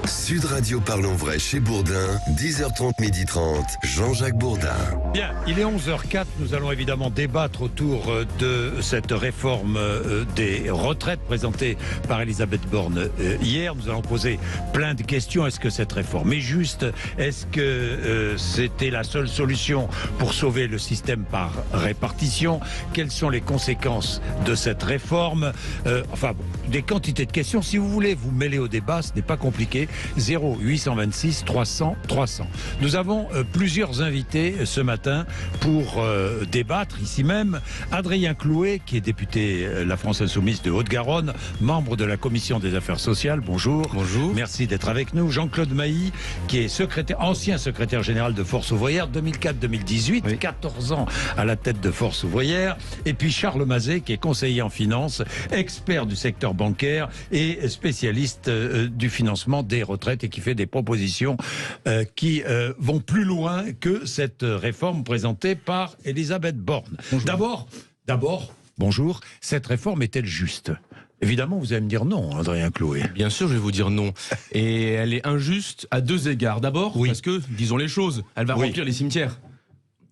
Sud Radio Parlons Vrai chez Bourdin, 10h30, 12h30, Jean-Jacques Bourdin. Bien, il est 11h04, nous allons évidemment débattre autour de cette réforme des retraites présentée par Elisabeth Borne hier. Nous allons poser plein de questions. Est-ce que cette réforme est juste? Est-ce que c'était la seule solution pour sauver le système par répartition? Quelles sont les conséquences de cette réforme? Des quantités de questions. Si vous voulez vous mêler au débat, ce n'est pas compliqué. 0826 300 300. Nous avons plusieurs invités ce matin pour débattre ici même. Adrien Clouet, qui est député La France Insoumise de Haute-Garonne, membre de la Commission des Affaires Sociales. Bonjour. Bonjour. Merci d'être avec nous. Jean-Claude Mailly, qui est ancien secrétaire général de Force ouvrière 2004-2018, oui. 14 ans à la tête de Force ouvrière. Et puis Charles Mazet, qui est conseiller en finance, expert du secteur bancaire et spécialiste du financement des retraites et qui fait des propositions qui vont plus loin que cette réforme présentée par Elisabeth Borne. D'abord, bonjour, cette réforme est-elle juste ? Évidemment, vous allez me dire non, Adrien Clouet. Bien sûr, je vais vous dire non. Et elle est injuste à deux égards. D'abord, oui. Parce que, disons les choses, elle va remplir les cimetières.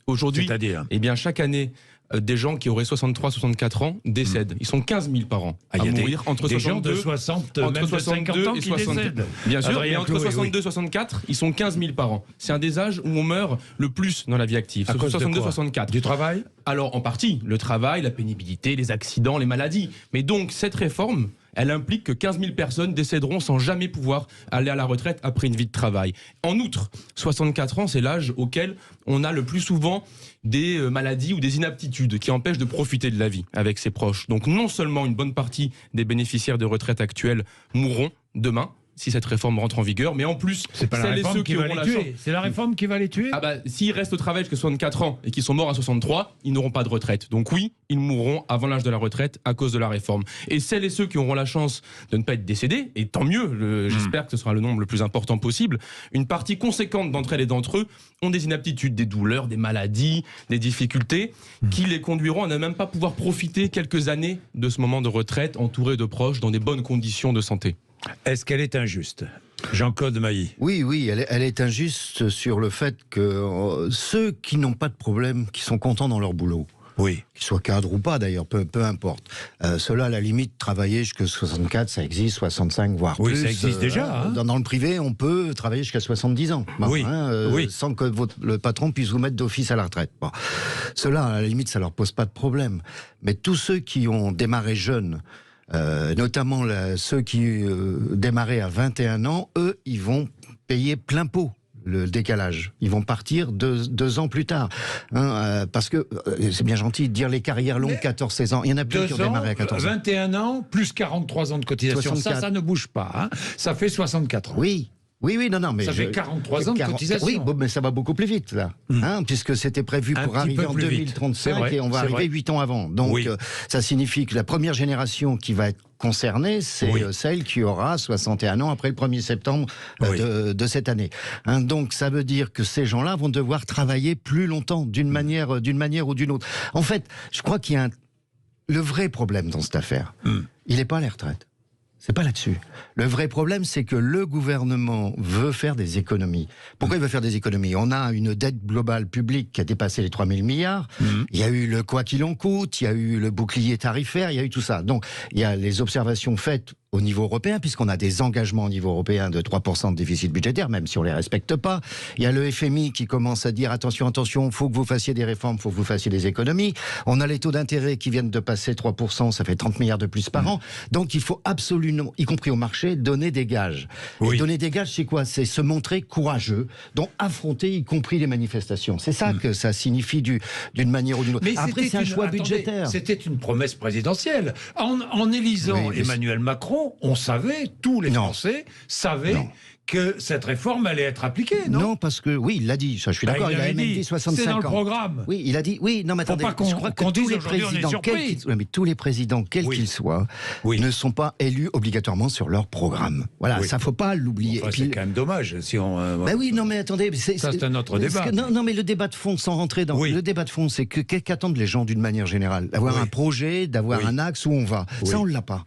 Aujourd'hui, eh bien, chaque année, des gens qui auraient 63-64 ans décèdent. Ils sont 15 000 par an à mourir entre 62 gens de 60, même de 50 ans qui décèdent. Bien sûr, mais entre 62 et 64, ils sont 15 000 par an. C'est un des âges où on meurt le plus dans la vie active. 62-64. Du travail ? Alors, en partie, le travail, la pénibilité, les accidents, les maladies. Mais donc, cette réforme, elle implique que 15 000 personnes décéderont sans jamais pouvoir aller à la retraite après une vie de travail. En outre, 64 ans, c'est l'âge auquel on a le plus souvent des maladies ou des inaptitudes qui empêchent de profiter de la vie avec ses proches. Donc non seulement une bonne partie des bénéficiaires de retraite actuels mourront demain, si cette réforme rentre en vigueur, mais en plus, c'est pas celles et ceux qui auront la chance. C'est la réforme qui va les tuer. S'ils restent au travail jusqu'à 64 ans et qu'ils sont morts à 63, ils n'auront pas de retraite. Donc oui, ils mourront avant l'âge de la retraite à cause de la réforme. Et celles et ceux qui auront la chance de ne pas être décédés, et tant mieux, j'espère que ce sera le nombre le plus important possible, une partie conséquente d'entre elles et d'entre eux ont des inaptitudes, des douleurs, des maladies, des difficultés qui les conduiront à ne même pas pouvoir profiter quelques années de ce moment de retraite entourés de proches dans des bonnes conditions de santé. Est-ce qu'elle est injuste ? Jean-Claude Mailly. Oui, elle est injuste sur le fait que ceux qui n'ont pas de problème, qui sont contents dans leur boulot, qu'ils soient cadres ou pas d'ailleurs, peu importe. Ceux-là, à la limite, travailler jusqu'à 64, ça existe, 65, voire plus. Oui, ça existe déjà. Dans le privé, on peut travailler jusqu'à 70 ans. Sans que le patron puisse vous mettre d'office à la retraite. Bon. Ceux-là, à la limite, ça leur pose pas de problème. Mais tous ceux qui ont démarré jeunes, notamment ceux qui démarraient à 21 ans, eux, ils vont payer plein pot le décalage. Ils vont partir deux ans plus tard. Parce que c'est bien gentil de dire les carrières longues, 14-16 ans. Il y en a plus qui ont démarré à 14 ans. 21 ans, plus 43 ans de cotisation. 64. Ça ne bouge pas. Ça fait 64 ans. Oui, non, mais... Ça fait 43 ans de cotisation. Oui, mais ça va beaucoup plus vite, là. Puisque c'était prévu pour arriver en 2035 et on va arriver 8 ans avant. Donc, ça signifie que la première génération qui va être concernée, c'est celle qui aura 61 ans après le 1er septembre de cette année. Donc, ça veut dire que ces gens-là vont devoir travailler plus longtemps, d'une manière ou d'une autre. En fait, je crois qu'il y a le vrai problème dans cette affaire. Il n'est pas les retraites. C'est pas là-dessus. Le vrai problème, c'est que le gouvernement veut faire des économies. Pourquoi il veut faire des économies ? On a une dette globale publique qui a dépassé les 3 000 milliards. Il y a eu le quoi qu'il en coûte, il y a eu le bouclier tarifaire, il y a eu tout ça. Donc, il y a les observations faites au niveau européen, puisqu'on a des engagements au niveau européen de 3% de déficit budgétaire, même si on ne les respecte pas. Il y a le FMI qui commence à dire attention, il faut que vous fassiez des réformes, il faut que vous fassiez des économies. On a les taux d'intérêt qui viennent de passer 3%, ça fait 30 milliards de plus par an. Donc il faut absolument, y compris au marché, donner des gages. Et donner des gages, c'est quoi ? C'est se montrer courageux, donc affronter y compris les manifestations. C'est ça que ça signifie d'une manière ou d'une autre. Mais après, c'est un choix budgétaire. C'était une promesse présidentielle. En élisant Emmanuel Macron, on savait, tous les Français savaient que cette réforme allait être appliquée, non ? Non, parce que, il l'a dit, ça, je suis d'accord, il a même dit 65 ans. C'est dans le programme. Oui, il a dit, non, mais attendez, je crois que tous les présidents, quels qu'ils soient, ne sont pas élus obligatoirement sur leur programme. Voilà, ça faut pas l'oublier. Enfin, c'est quand même dommage, si on... non, mais attendez... Ça, c'est un autre débat. Non, mais le débat de fond, sans rentrer dans... Le débat de fond, c'est qu'attendent les gens d'une manière générale ? D'avoir un projet, d'avoir un axe où on va. Ça, on l'a pas.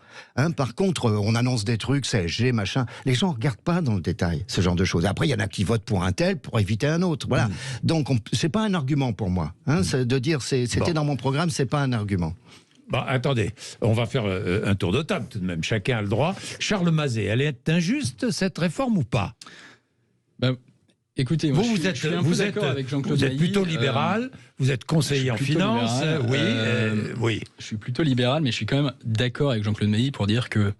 Par contre, on annonce des trucs, CSG, machin. Les gens regardent pas dans le détail, ce genre de choses. Après, il y en a qui votent pour un tel pour éviter un autre. Voilà. Donc, c'est pas un argument pour moi. De dire c'était dans mon programme, c'est pas un argument. Bon, attendez, on va faire un tour de table tout de même. Chacun a le droit. Charles Mazet, elle est injuste cette réforme ou pas? Écoutez, moi, je suis un peu d'accord avec Jean-Claude Vous êtes Mailly, plutôt libéral, vous êtes conseiller en finance. Oui. Je suis plutôt libéral, mais je suis quand même d'accord avec Jean-Claude Mailly pour dire que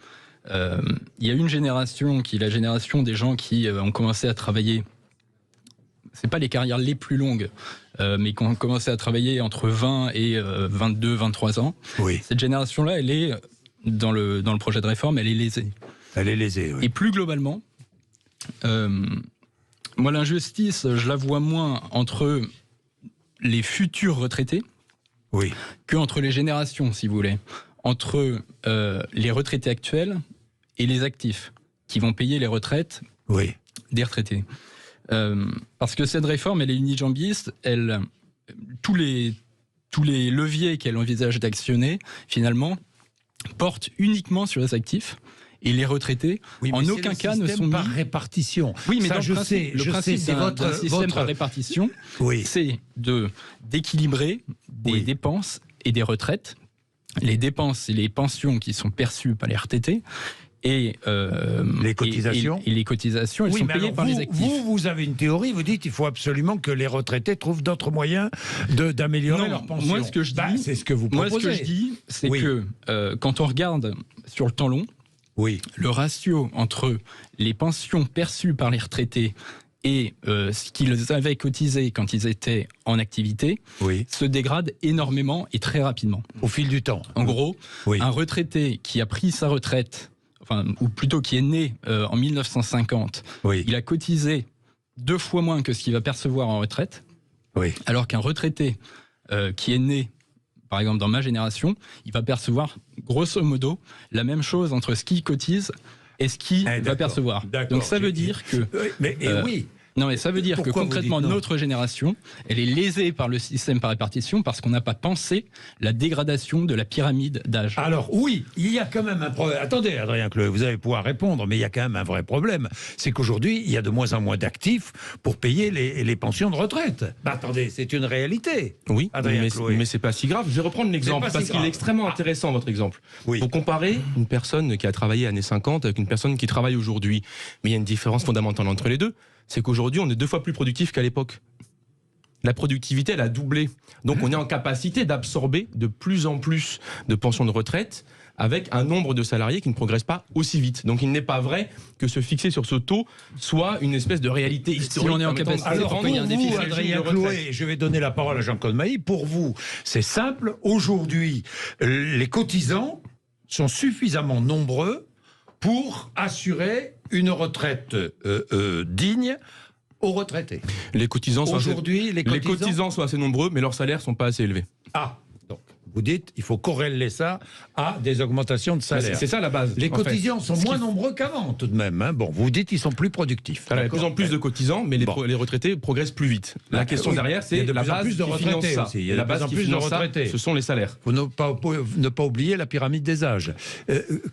il y a une génération qui est la génération des gens qui ont commencé à travailler. C'est pas les carrières les plus longues, mais qui ont commencé à travailler entre 20 et 22, 23 ans. Oui. Cette génération-là, elle est dans le projet de réforme, elle est lésée. Elle est lésée, oui. Et plus globalement, moi, l'injustice, je la vois moins entre les futurs retraités qu'entre les générations, si vous voulez. Entre les retraités actuels et les actifs, qui vont payer les retraites des retraités. Parce que cette réforme, elle est unijambiste, tous les leviers qu'elle envisage d'actionner, finalement, portent uniquement sur les actifs. Et les retraités, en aucun cas ne sont mis par répartition. Oui, mais ça, le principe d'un système par répartition, c'est d'équilibrer des dépenses et des retraites. Les dépenses et les pensions qui sont perçues par les retraités et les cotisations. Et les cotisations, elles sont payées par les actifs. Vous avez une théorie, vous dites qu'il faut absolument que les retraités trouvent d'autres moyens d'améliorer leur pension. Moi, ce que je dis, c'est ce que vous proposez. Moi, ce que je dis, c'est que quand on regarde sur le temps long, le ratio entre les pensions perçues par les retraités et ce qu'ils avaient cotisé quand ils étaient en activité se dégrade énormément et très rapidement. Au fil du temps. En gros, un retraité qui a pris sa retraite, ou plutôt qui est né en 1950, il a cotisé 2 fois moins que ce qu'il va percevoir en retraite, alors qu'un retraité qui est né, par exemple dans ma génération, il va percevoir grosso modo la même chose entre ce qu'il cotise et ce qu'il va percevoir. Donc ça veut dire que... Non, mais ça veut dire que concrètement, notre génération, elle est lésée par le système par répartition parce qu'on n'a pas pensé la dégradation de la pyramide d'âge. Alors oui, il y a quand même un problème. Attendez, Adrien Cleux, vous allez pouvoir répondre, mais il y a quand même un vrai problème. C'est qu'aujourd'hui, il y a de moins en moins d'actifs pour payer les pensions de retraite. Attendez, c'est une réalité. Oui, mais c'est pas si grave. Je vais reprendre l'exemple parce qu'il est extrêmement intéressant, votre exemple. Vous comparez une personne qui a travaillé années 50 avec une personne qui travaille aujourd'hui. Mais il y a une différence fondamentale entre les deux. C'est qu'aujourd'hui, on est 2 fois plus productif qu'à l'époque. La productivité, elle a doublé. Donc, on est en capacité d'absorber de plus en plus de pensions de retraite avec un nombre de salariés qui ne progresse pas aussi vite. Donc, il n'est pas vrai que se fixer sur ce taux soit une espèce de réalité historique. Si on est en capacité de pour il y a un déficit vous, Adrien Clouet, je vais donner la parole à Jean-Claude Mailly. Pour vous, c'est simple. Aujourd'hui, les cotisants sont suffisamment nombreux pour assurer une retraite digne aux retraités. Les cotisants sont assez nombreux, mais leurs salaires ne sont pas assez élevés. Donc vous dites il faut corréler ça à des augmentations de salaire. C'est ça la base. Les cotisants sont moins nombreux qu'avant tout de même. Bon, vous dites ils sont plus productifs. Il y a de plus en plus de cotisants, mais les retraités progressent plus vite. La question derrière, c'est la base qui finance ça. Il y a de plus en plus de retraités. Ce sont les salaires. Faut ne pas oublier la pyramide des âges.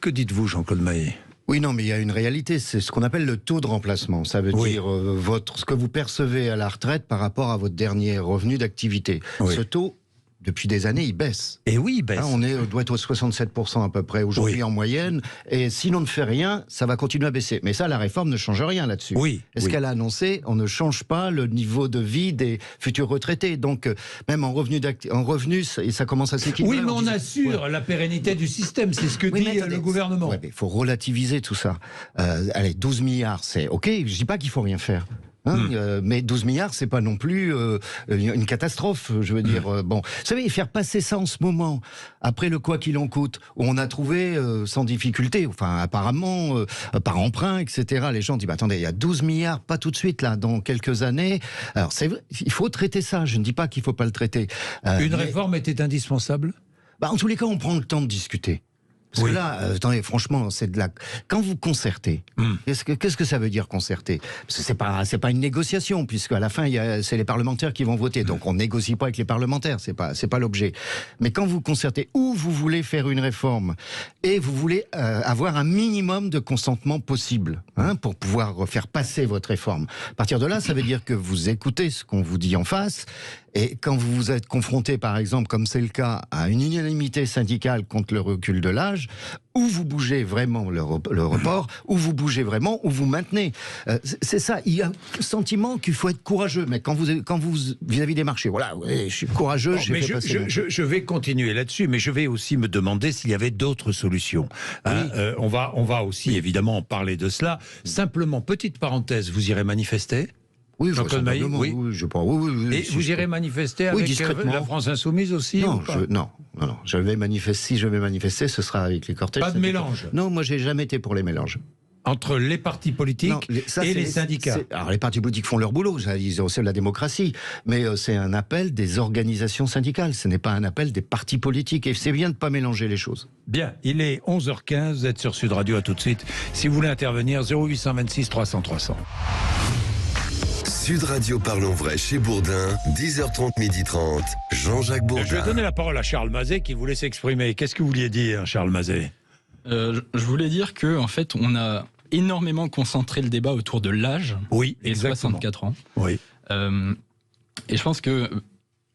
Que dites-vous, Jean-Claude Mailly ? Oui, non, mais il y a une réalité, c'est ce qu'on appelle le taux de remplacement. Ça veut dire ce que vous percevez à la retraite par rapport à votre dernier revenu d'activité. Ce taux, depuis des années, il baisse. Et oui, il baisse. On doit être au 67% à peu près aujourd'hui en moyenne. Et si l'on ne fait rien, ça va continuer à baisser. Mais ça, la réforme ne change rien là-dessus. Ce qu'elle a annoncé, on ne change pas le niveau de vie des futurs retraités. Donc, même en revenus, et ça commence à s'équilibrer. Oui, mais on assure la pérennité du système. C'est ce que dit le gouvernement. Il faut relativiser tout ça. Allez, 12 milliards, c'est OK. Je ne dis pas qu'il ne faut rien faire. Mais 12 milliards, c'est pas non plus une catastrophe, je veux dire. Bon, vous savez, faire passer ça en ce moment, après le quoi qu'il en coûte, où on a trouvé sans difficulté, enfin apparemment par emprunt, etc. Les gens disent, attendez, il y a 12 milliards, pas tout de suite là, dans quelques années. Alors c'est vrai, il faut traiter ça. Je ne dis pas qu'il faut pas le traiter. Une réforme était indispensable. En tous les cas, on prend le temps de discuter. Parce que là, attendez, franchement, c'est de la. Quand vous concertez, qu'est-ce que ça veut dire concerter? Parce que c'est pas une négociation, puisque à la fin, c'est les parlementaires qui vont voter. Donc on négocie pas avec les parlementaires, c'est pas l'objet. Mais quand vous concertez, ou vous voulez faire une réforme et vous voulez avoir un minimum de consentement possible, pour pouvoir faire passer votre réforme. À partir de là, ça veut dire que vous écoutez ce qu'on vous dit en face. Et quand vous vous êtes confronté, par exemple, comme c'est le cas, à une unanimité syndicale contre le recul de l'âge, ou vous bougez vraiment le report, ou vous bougez vraiment, ou vous maintenez. C'est ça. Il y a le sentiment qu'il faut être courageux. Mais quand vous vis-à-vis des marchés, voilà, ouais, je suis courageux. Je vais continuer là-dessus, mais je vais aussi me demander s'il y avait d'autres solutions. On va aussi évidemment parler de cela. Simplement, petite parenthèse, vous irez manifester? Oui, Jean-Claude Maillet, oui. Et vous irez manifester avec la France Insoumise aussi? Non, je vais manifester. Si je vais manifester, ce sera avec les cortèges. Pas de mélange? Non, moi, j'ai jamais été pour les mélanges. Entre les partis politiques et les syndicats? Alors, les partis politiques font leur boulot, ils ont aussi la démocratie, mais c'est un appel des organisations syndicales, ce n'est pas un appel des partis politiques, et c'est bien de ne pas mélanger les choses. Bien, il est 11h15, vous êtes sur Sud Radio, à tout de suite. Si vous voulez intervenir, 0826 300 300. Sud Radio Parlons Vrai chez Bourdin, 10h30, 12h30, Jean-Jacques Bourdin. Je vais donner la parole à Charles Mazet qui voulait s'exprimer. Qu'est-ce que vous vouliez dire, Charles Mazet? Je voulais dire que, en fait, on a énormément concentré le débat autour de l'âge et 64 ans. Oui. Et je pense que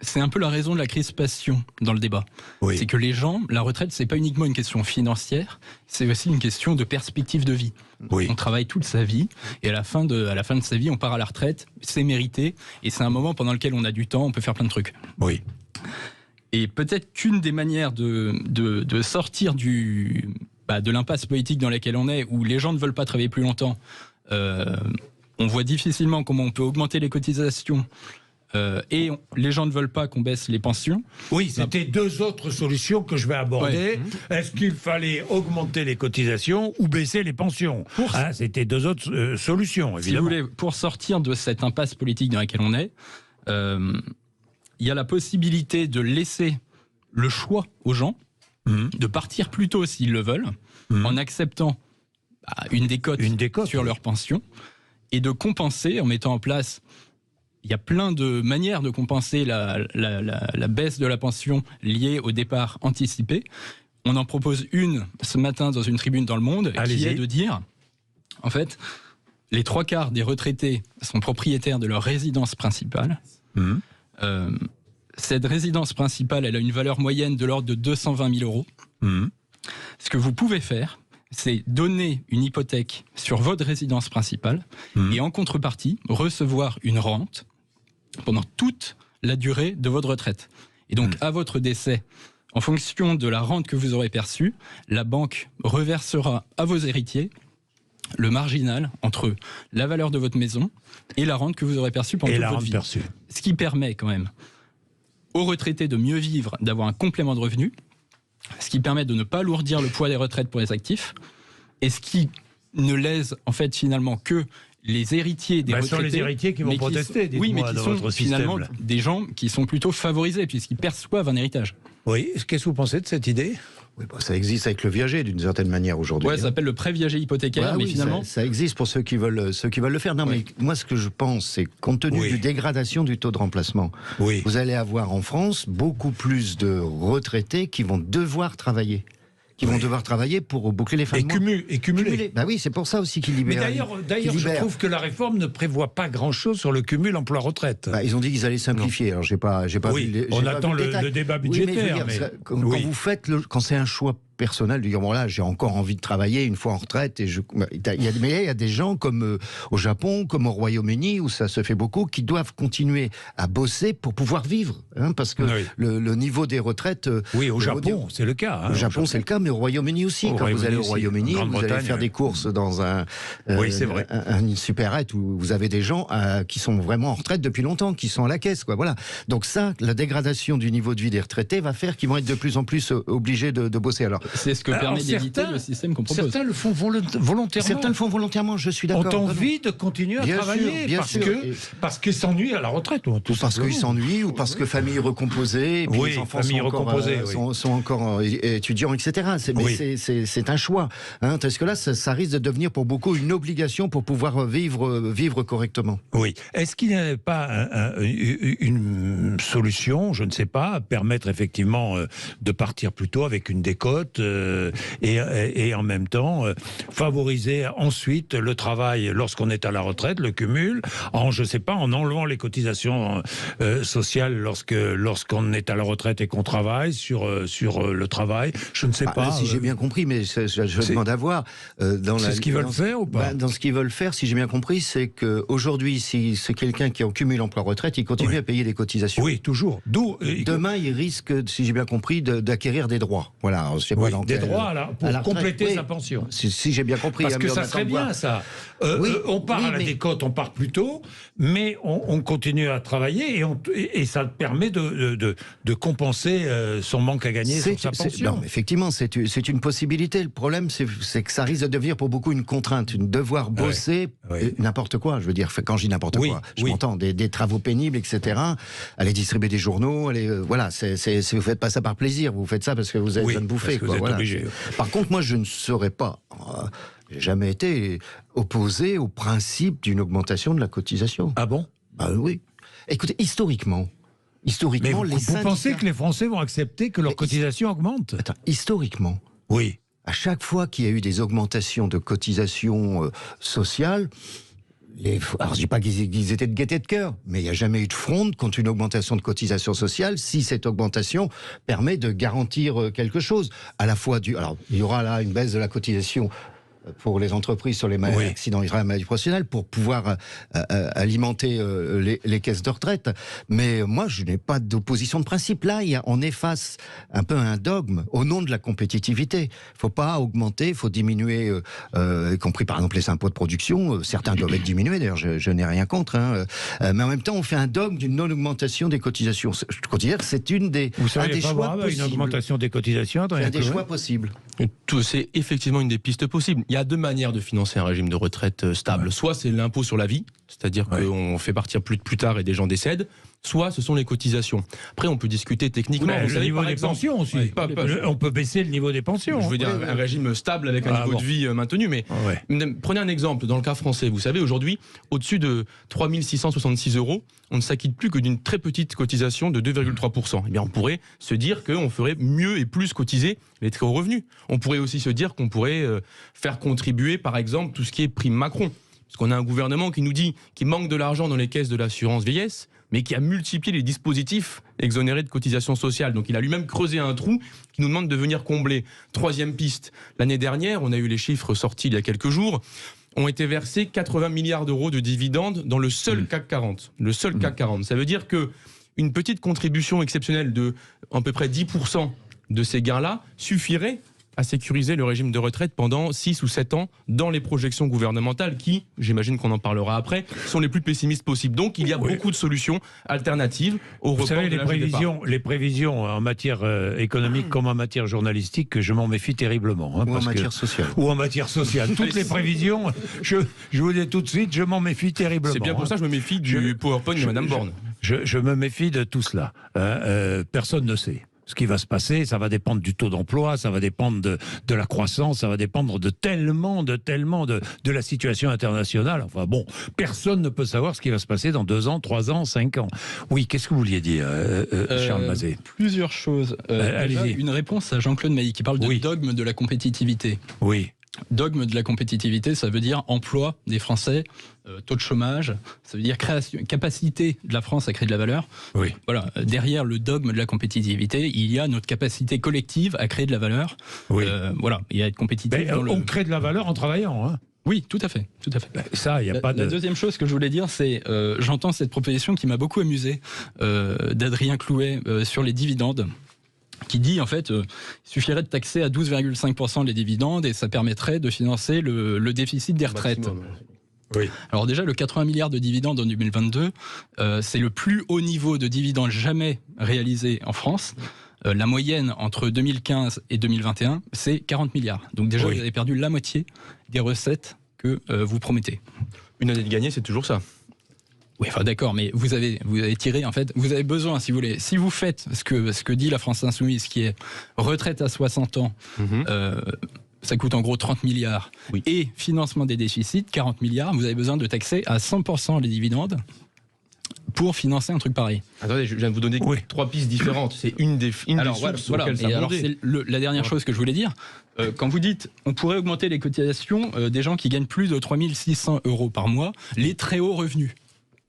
c'est un peu la raison de la crispation dans le débat. Oui. C'est que les gens, la retraite, c'est pas uniquement une question financière, c'est aussi une question de perspective de vie. Oui. On travaille toute sa vie et à la fin de sa vie, on part à la retraite, c'est mérité et c'est un moment pendant lequel on a du temps, on peut faire plein de trucs. Oui. Et peut-être qu'une des manières de sortir de l'impasse politique dans laquelle on est, où les gens ne veulent pas travailler plus longtemps, on voit difficilement comment on peut augmenter les cotisations. Et les gens ne veulent pas qu'on baisse les pensions. Oui, c'était deux autres solutions que je vais aborder. Ouais. Est-ce qu'il fallait augmenter les cotisations ou baisser les pensions? C'était deux autres solutions, évidemment. Si vous voulez, pour sortir de cette impasse politique dans laquelle on est, il y a la possibilité de laisser le choix aux gens de partir plus tôt s'ils le veulent, en acceptant une décote sur leur pension, et de compenser en mettant en place... Il y a plein de manières de compenser la baisse de la pension liée au départ anticipé. On en propose une ce matin dans une tribune dans Le Monde, qui est de dire, en fait, les 3/4 des retraités sont propriétaires de leur résidence principale. Cette résidence principale, elle a une valeur moyenne de l'ordre de 220 000 euros. Ce que vous pouvez faire, c'est donner une hypothèque sur votre résidence principale et en contrepartie, recevoir une rente pendant toute la durée de votre retraite. Et donc, à votre décès, en fonction de la rente que vous aurez perçue, la banque reversera à vos héritiers le marginal entre la valeur de votre maison et la rente que vous aurez perçue pendant toute votre vie. Ce qui permet quand même aux retraités de mieux vivre, d'avoir un complément de revenu, ce qui permet de ne pas alourdir le poids des retraites pour les actifs, et ce qui ne lèse en fait finalement que les héritiers des retraités. Ce sont les héritiers qui vont protester, mais qui sont finalement des gens qui sont plutôt favorisés puisqu'ils perçoivent un héritage. Oui, qu'est-ce que vous pensez de cette idée? Oui, ça existe avec le viager d'une certaine manière aujourd'hui. Ouais, ça s'appelle le prêt viager hypothécaire, mais finalement... Ça existe pour ceux qui veulent le faire. Non, mais moi, ce que je pense, c'est compte tenu de dégradation du taux de remplacement, vous allez avoir en France beaucoup plus de retraités qui vont devoir travailler. Pour boucler les fins de mois. Et cumuler. Bah oui, c'est pour ça aussi qu'ils libèrent. Mais d'ailleurs, je trouve que la réforme ne prévoit pas grand-chose sur le cumul emploi-retraite. Bah, ils ont dit qu'ils allaient simplifier. Non. Alors, j'ai pas vu on attend le débat budgétaire. Quand c'est un choix personnel de dire bon là j'ai encore envie de travailler une fois en retraite et il y a des gens comme au Japon, comme au Royaume-Uni où ça se fait beaucoup, qui doivent continuer à bosser pour pouvoir vivre, parce que le niveau des retraites. Oui, au Japon c'est le cas. Au Japon c'est le cas, mais au Royaume-Uni aussi. Quand vous allez au Royaume-Uni, vous allez faire des courses dans une supérette où vous avez des gens qui sont vraiment en retraite depuis longtemps, qui sont à la caisse, quoi. Voilà. Donc ça, la dégradation du niveau de vie des retraités va faire qu'ils vont être de plus en plus obligés de bosser. Alors C'est ce que permet d'éviter le système qu'on propose. Certains le font volontairement. Certains le font volontairement, je suis d'accord. Ont envie de continuer à travailler parce qu'ils s'ennuient à la retraite. Ou parce qu'ils s'ennuient, ou parce que famille recomposée, et puis les enfants sont encore étudiants, etc. C'est un choix. Parce que là, ça risque de devenir pour beaucoup une obligation pour pouvoir vivre correctement. Oui. Est-ce qu'il n'y avait pas une solution, je ne sais pas, à permettre effectivement de partir plus tôt avec une décote et en même temps favoriser ensuite le travail lorsqu'on est à la retraite, le cumul, en enlevant les cotisations sociales lorsqu'on est à la retraite et qu'on travaille sur le travail. Je ne sais pas. Si j'ai bien compris, mais je demande à voir. C'est ce qu'ils veulent faire ou pas? Dans ce qu'ils veulent faire, si j'ai bien compris, c'est qu'aujourd'hui, si c'est quelqu'un qui est en cumul emploi-retraite, il continue à payer des cotisations. Oui, toujours. Demain, il risque, si j'ai bien compris, d'acquérir des droits. Voilà. Alors, je sais pas des droits pour compléter sa pension. Si j'ai bien compris. Parce que ça serait bien, ça. On part à la décote, on part plus tôt, mais on continue à travailler et ça permet de compenser son manque à gagner sur sa pension. Non, effectivement, c'est une possibilité. Le problème, c'est que ça risque de devenir pour beaucoup une contrainte, devoir bosser n'importe quoi. Je veux dire, quand je dis n'importe quoi, je m'entends, des travaux pénibles, etc. Aller distribuer des journaux, vous faites pas ça par plaisir, vous faites ça parce que vous avez besoin de bouffer. Vous êtes obligé. Par contre, moi, je ne serais pas, j'ai jamais été opposé au principe d'une augmentation de la cotisation. Ah bon? Oui. Écoutez, historiquement, mais vous pensez que les Français vont accepter que leur cotisation augmente? Historiquement. Oui. À chaque fois qu'il y a eu des augmentations de cotisations sociales, alors je dis pas qu'ils étaient de gaieté de cœur, mais il n'y a jamais eu de fronde contre une augmentation de cotisation sociale si cette augmentation permet de garantir quelque chose. À la fois alors il y aura là une baisse de la cotisation pour les entreprises sur les accidents et maladies professionnelles pour pouvoir alimenter les caisses de retraite. Mais moi, je n'ai pas d'opposition de principe. Là, on est face un peu à un dogme au nom de la compétitivité. Il ne faut pas augmenter, il faut diminuer, y compris par exemple les impôts de production. Certains doivent être diminués, d'ailleurs, je n'ai rien contre. Mais en même temps, on fait un dogme d'une non-augmentation des cotisations. Je considère que c'est un des choix possibles. Une augmentation des cotisations, c'est un des choix possibles. C'est effectivement une des pistes possibles. Il y a deux manières de financer un régime de retraite stable. Soit c'est l'impôt sur la vie, c'est-à-dire qu'on fait partir plus tard et des gens décèdent, soit ce sont les cotisations. Après, on peut discuter techniquement. Le niveau des pensions aussi. On peut baisser le niveau des pensions. Je veux dire, un régime stable avec un niveau de vie maintenu. Mais prenez un exemple. Dans le cas français, vous savez, aujourd'hui, au-dessus de 3 666 €, on ne s'acquitte plus que d'une très petite cotisation de 2,3%. Eh bien, on pourrait se dire qu'on ferait mieux et plus cotiser les très hauts revenus. On pourrait aussi se dire qu'on pourrait faire contribuer, par exemple, tout ce qui est prime Macron. Parce qu'on a un gouvernement qui nous dit qu'il manque de l'argent dans les caisses de l'assurance vieillesse, mais qui a multiplié les dispositifs exonérés de cotisations sociales. Donc il a lui-même creusé un trou qui nous demande de venir combler. Troisième piste, l'année dernière, on a eu les chiffres sortis il y a quelques jours, ont été versés 80 milliards € de dividendes dans le seul CAC 40. Le seul CAC 40. Ça veut dire qu'une petite contribution exceptionnelle de à peu près 10% de ces gains-là suffirait à sécuriser le régime de retraite pendant 6 ou 7 ans dans les projections gouvernementales qui, j'imagine qu'on en parlera après, sont les plus pessimistes possibles. Donc il y a beaucoup de solutions alternatives au report de l'âge de départ. Les prévisions en matière économique comme en matière journalistique, je m'en méfie terriblement. Ou en matière sociale. Ou en matière sociale. Toutes les prévisions, je vous dis tout de suite, je m'en méfie terriblement. C'est bien pour ça que je me méfie du PowerPoint de Madame Borne. Je me méfie de tout cela. Personne ne sait ce qui va se passer, ça va dépendre du taux d'emploi, ça va dépendre de la croissance, ça va dépendre de la situation internationale. Enfin bon, personne ne peut savoir ce qui va se passer dans 2 ans, 3 ans, 5 ans. Oui, qu'est-ce que vous vouliez dire, Charles Mazet? Plusieurs choses. Allez-y. Une réponse à Jean-Claude Mailly qui parle de dogme de la compétitivité. Oui. Dogme de la compétitivité, ça veut dire emploi des Français, taux de chômage, ça veut dire capacité de la France à créer de la valeur. Oui. Voilà, derrière le dogme de la compétitivité, il y a notre capacité collective à créer de la valeur. Oui. Voilà, et à être compétitif. On crée de la valeur en travaillant, hein. Oui, tout à fait, tout à fait. Ça, il y a pas de. La deuxième chose que je voulais dire, c'est j'entends cette proposition qui m'a beaucoup amusé d'Adrien Clouet sur les dividendes, qui dit en fait il suffirait de taxer à 12,5% les dividendes et ça permettrait de financer le déficit des retraites. Oui. Alors déjà, le 80 milliards de dividendes en 2022, c'est le plus haut niveau de dividendes jamais réalisé en France. La moyenne entre 2015 et 2021, c'est 40 milliards. Donc déjà, vous avez perdu la moitié des recettes que vous promettez. Une année de gagné, c'est toujours ça. Oui, enfin d'accord, mais vous avez tiré, en fait, vous avez besoin, si vous voulez, si vous faites ce que dit la France Insoumise, qui est retraite à 60 ans, ça coûte en gros 30 milliards, et financement des déficits, 40 milliards, vous avez besoin de taxer à 100% les dividendes pour financer un truc pareil. Attendez, je viens de vous donner 3 pistes différentes. C'est une des sources auxquelles ça alors c'est la dernière chose que je voulais dire. Quand vous dites on pourrait augmenter les cotisations des gens qui gagnent plus de 3 600 € par mois, les très hauts revenus.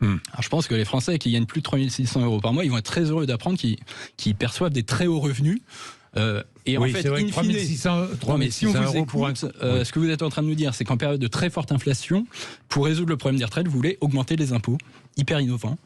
Alors je pense que les Français qui gagnent plus de 3 600 € par mois, ils vont être très heureux d'apprendre qu'ils perçoivent des très hauts revenus. Et en fait, in fine, si on vous écoute, ce que vous êtes en train de nous dire, c'est qu'en période de très forte inflation, pour résoudre le problème des retraites, vous voulez augmenter les impôts. Hyper innovant.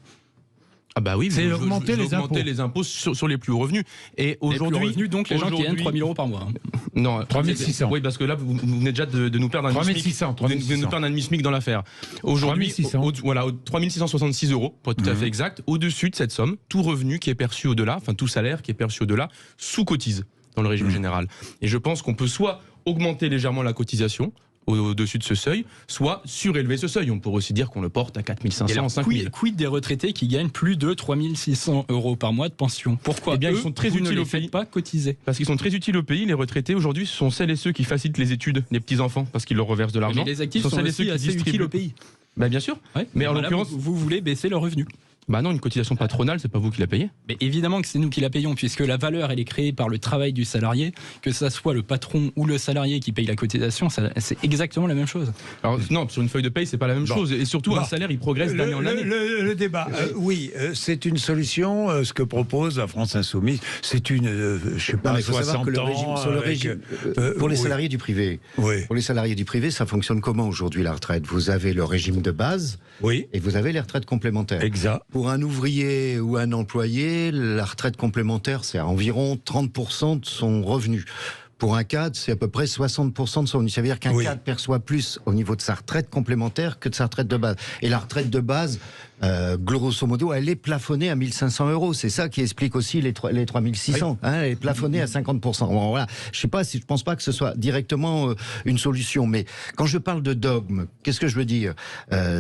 Ah bah oui, c'est augmenter les impôts sur les plus hauts revenus. Et aujourd'hui, les plus revenus, donc les gens qui gagnent 3 000 € par mois. Non, 3 600. Oui, parce que là, vous venez déjà de nous perdre un demi-SMIC. Vous venez de nous perdre un demi-SMIC dans l'affaire. Aujourd'hui, 3 666 €, pour être tout à fait exact. Au-dessus de cette somme, tout revenu qui est perçu au-delà, enfin tout salaire qui est perçu au-delà, sous-cotise dans le régime général. Et je pense qu'on peut soit augmenter légèrement la cotisation au-dessus de ce seuil, soit surélever ce seuil. On pourrait aussi dire qu'on le porte à 4 500, 5 000. Quid des retraités qui gagnent plus de 3 600 € par mois de pension? Pourquoi ils sont très utiles au pays. Pas cotiser. Parce qu'ils sont très utiles au pays. Les retraités, aujourd'hui, ce sont celles et ceux qui facilitent les études des petits-enfants, parce qu'ils leur reversent de l'argent. Mais les actifs sont celles et ceux qui assez utiles au pays. Bah, bien sûr. Ouais. Mais en l'occurrence, vous voulez baisser leurs revenus. Bah non, une cotisation patronale, c'est pas vous qui la payez. Mais évidemment que c'est nous qui la payons, puisque la valeur, elle est créée par le travail du salarié, que ça soit le patron ou le salarié qui paye la cotisation, c'est exactement la même chose. Alors non, sur une feuille de paye, c'est pas la même chose. Et surtout, un salaire, il progresse d'année en année. Le débat, oui, c'est une solution. Ce que propose la France Insoumise, c'est une, je sais pas, 60 ans. Pour les salariés du privé, pour les salariés du privé, ça fonctionne comment aujourd'hui la retraite? Vous avez le régime de base, et vous avez les retraites complémentaires. Exact. Pour un ouvrier ou un employé, la retraite complémentaire, c'est environ 30% de son revenu. Pour un cadre, c'est à peu près 60% de son revenu. Ça veut dire qu'un cadre perçoit plus au niveau de sa retraite complémentaire que de sa retraite de base. Et la retraite de base, grosso modo, elle est plafonnée à 1 500 €. C'est ça qui explique aussi les 3 600. Hein, elle est plafonnée à 50%. Bon, voilà. Je pense pas que ce soit directement une solution. Mais quand je parle de dogme, qu'est-ce que je veux dire?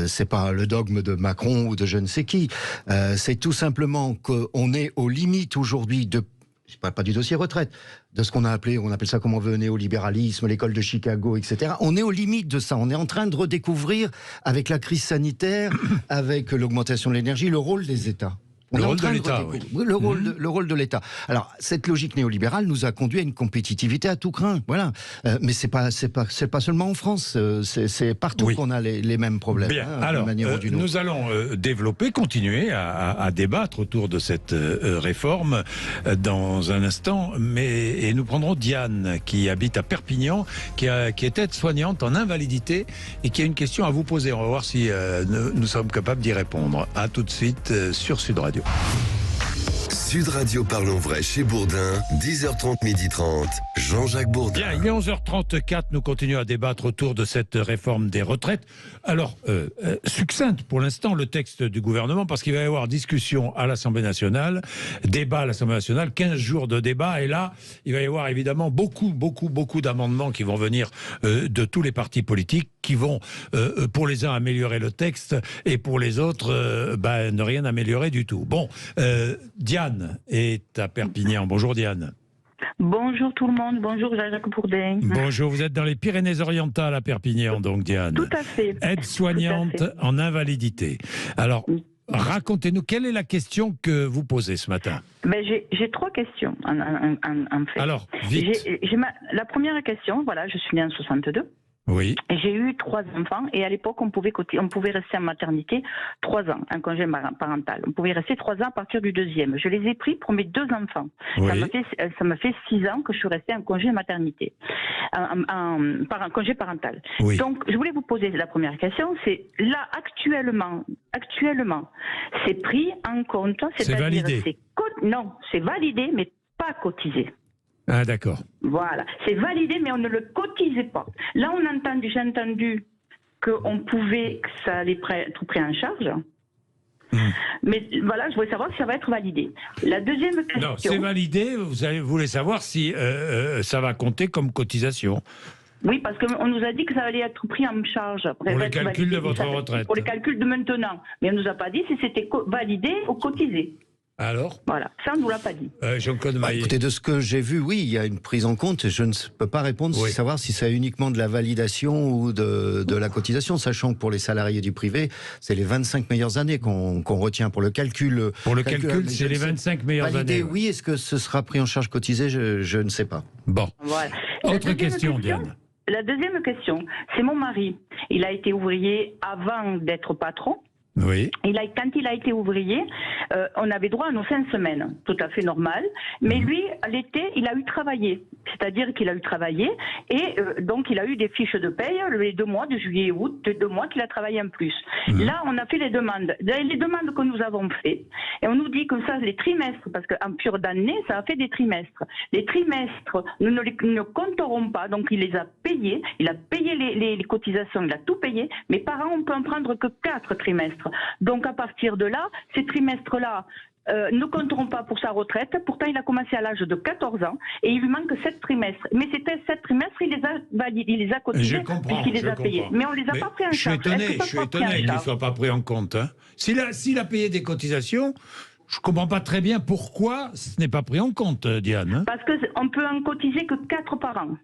C'est pas le dogme de Macron ou de je ne sais qui. C'est tout simplement qu'on est aux limites aujourd'hui de... Je parle pas du dossier retraite, de ce qu'on appelle ça comme on veut, néolibéralisme, l'école de Chicago, etc. On est aux limites de ça. On est en train de redécouvrir, avec la crise sanitaire, avec l'augmentation de l'énergie, le rôle des États. Le rôle de l'État, le rôle de l'État. Alors, cette logique néolibérale nous a conduit à une compétitivité à tout crin. Voilà. Mais c'est pas seulement en France. C'est partout qu'on a les mêmes problèmes. Bien. Alors, nous allons continuer à débattre autour de cette réforme dans un instant. Et nous prendrons Diane, qui habite à Perpignan, qui est aide-soignante en invalidité et qui a une question à vous poser. On va voir si nous sommes capables d'y répondre. À tout de suite sur Sud Radio. Sud Radio Parlons Vrai chez Bourdin, 10h30, 12h30, Jean-Jacques Bourdin. Bien, il est 11h34, nous continuons à débattre autour de cette réforme des retraites. Alors, succincte pour l'instant le texte du gouvernement, parce qu'il va y avoir discussion à l'Assemblée nationale, débat à l'Assemblée nationale, 15 jours de débat, et là, il va y avoir évidemment beaucoup d'amendements qui vont venir de tous les partis politiques, qui vont, pour les uns, améliorer le texte, et pour les autres, ne rien améliorer du tout. Bon, Diane est à Perpignan. Bonjour Diane. Bonjour tout le monde, bonjour Jacques Bourdin. Bonjour, vous êtes dans les Pyrénées-Orientales à Perpignan, donc Diane. Tout à fait. Aide-soignante en invalidité. Alors, racontez-nous, quelle est la question que vous posez ce matin? J'ai 3 questions en fait. Alors, vite. La première question, voilà, je suis née en 62. Oui. J'ai eu 3 enfants et à l'époque on pouvait rester en maternité 3 ans, un congé parental. On pouvait rester 3 ans à partir du 2e. Je les ai pris pour mes 2 enfants. Oui. Ça m'a fait 6 ans que je suis restée en congé maternité, en congé parental. Oui. Donc je voulais vous poser la première question, c'est là actuellement, c'est pris en compte, c'est validé. Non, c'est validé mais pas cotisé. Ah d'accord. Voilà, c'est validé mais on ne le cotisait pas. Là j'ai entendu qu'on pouvait, que ça allait être pris en charge. Mais voilà, je voulais savoir si ça va être validé. La deuxième question... Non, c'est validé, vous voulez savoir si ça va compter comme cotisation. Oui, parce qu'on nous a dit que ça allait être pris en charge. Pour le calcul de votre retraite. Pour le calcul de maintenant. Mais on ne nous a pas dit si c'était validé ou cotisé. Alors ? Voilà, ça on ne nous l'a pas dit. Jean-Claude Maillet. Écoutez, de ce que j'ai vu, oui, il y a une prise en compte. Je ne peux pas répondre, savoir si c'est uniquement de la validation ou de la cotisation, sachant que pour les salariés du privé, c'est les 25 meilleures années qu'on retient pour le calcul. Pour le calcul, c'est les 25 meilleures années. Oui, est-ce que ce sera pris en charge cotisé ? Je ne sais pas. Bon. Voilà. Autre question, Diane. La deuxième question, c'est mon mari. Il a été ouvrier avant d'être patron. Oui. Quand il a été ouvrier, on avait droit à nos 5 semaines, tout à fait normal. Mais lui, l'été, il a eu travaillé. C'est-à-dire qu'il a eu travaillé et donc il a eu des fiches de paye les 2 mois de juillet et août, 2 mois qu'il a travaillé en plus. Là, on a fait les demandes. Les demandes que nous avons faites, et on nous dit comme ça, les trimestres, parce qu'en pure d'année, ça a fait des trimestres. Les trimestres, nous ne compterons pas, donc il les a payés, il a payé les cotisations, il a tout payé, mais par an, on peut en prendre que 4 trimestres. Donc à partir de là, ces trimestres-là ne compteront pas pour sa retraite. Pourtant, il a commencé à l'âge de 14 ans et il lui manque 7 trimestres. Mais c'était 7 trimestres, il les a validés, il les a cotisés puisqu'il les a payés. Mais on ne les a pas pris en charge. Je suis étonné qu'ils ne soient pas pris en compte. Hein. S'il a payé des cotisations, je ne comprends pas très bien pourquoi ce n'est pas pris en compte, Diane. Hein. Parce qu'on peut en cotiser que 4 par an.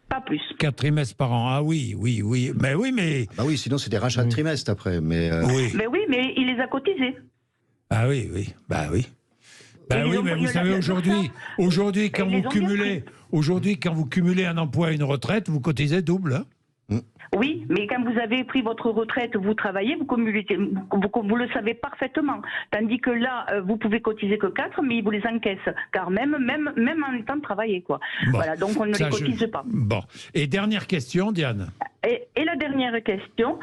Pas plus. 4 trimestres par an. Ah oui. Mais oui, mais... Ah bah oui, sinon c'est des rachats de trimestres après. Mais Mais oui, mais il les a cotisés. Ah oui. Bah oui, mais vous savez, aujourd'hui, quand vous cumulez un emploi et une retraite, vous cotisez double. Hein. Oui, mais quand vous avez pris votre retraite, vous travaillez, vous le savez parfaitement. Tandis que là, vous pouvez cotiser que 4, mais ils vous les encaissent. Car même en étant de travailler, quoi. Bon, voilà, donc on ne les cotise pas. Bon. Et dernière question, Diane. Et la dernière question,